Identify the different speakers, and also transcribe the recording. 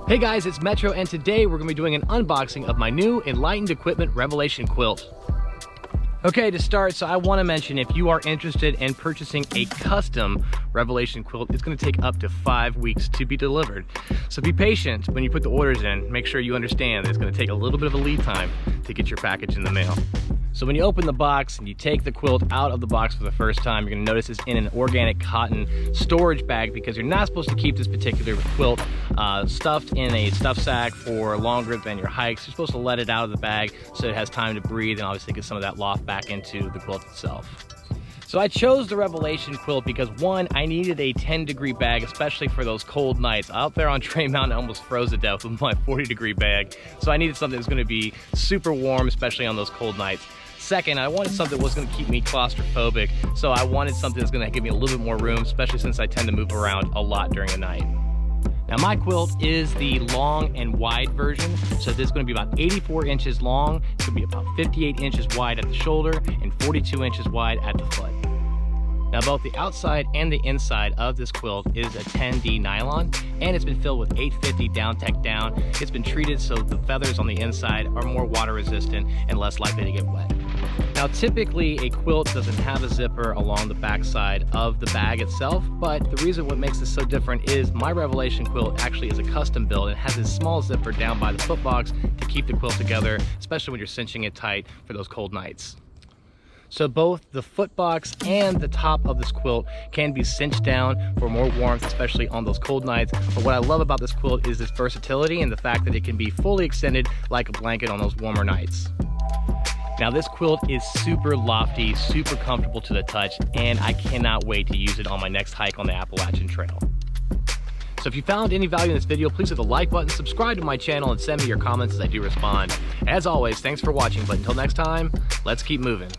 Speaker 1: Hey guys, it's Metro, and today we're going to be doing an unboxing of my new Enlightened equipment Revelation Quilt. Okay, to start, so I want to mention if you are interested in purchasing a custom Revelation Quilt, it's going to take up to 5 weeks to be delivered. So be patient when you put the orders in. Make sure you understand that it's going to take a little bit of a lead time to get your package in the mail. So when you open the box and you take the quilt out of the box for the first time, you're going to notice it's in an organic cotton storage bag because you're not supposed to keep this particular quilt stuffed in a stuff sack for longer than your hikes. You're supposed to let it out of the bag so it has time to breathe and obviously get some of that loft back into the quilt itself. So I chose the Revelation Quilt because one, I needed a 10-degree bag, especially for those cold nights. Out there on Train Mountain, I almost froze to death with my 40-degree bag. So I needed something that's going to be super warm, especially on those cold nights. Second, I wanted something that was going to keep me claustrophobic, so I wanted something that's going to give me a little bit more room, especially since I tend to move around a lot during the night. Now my quilt is the long and wide version, so this is going to be about 84 inches long, it's going to be about 58 inches wide at the shoulder, and 42 inches wide at the foot. Now both the outside and the inside of this quilt is a 10D nylon, and it's been filled with 850 Down Tech Down. It's been treated so the feathers on the inside are more water resistant and less likely to get wet. Now typically a quilt doesn't have a zipper along the back side of the bag itself, but the reason what makes this so different is my Revelation Quilt actually is a custom build and has this small zipper down by the foot box to keep the quilt together, especially when you're cinching it tight for those cold nights. So both the foot box and the top of this quilt can be cinched down for more warmth, especially on those cold nights. But what I love about this quilt is its versatility and the fact that it can be fully extended like a blanket on those warmer nights. Now this quilt is super lofty, super comfortable to the touch, and I cannot wait to use it on my next hike on the Appalachian Trail. So if you found any value in this video, please hit the like button, subscribe to my channel, and send me your comments as I do respond. As always, thanks for watching, but until next time, let's keep moving.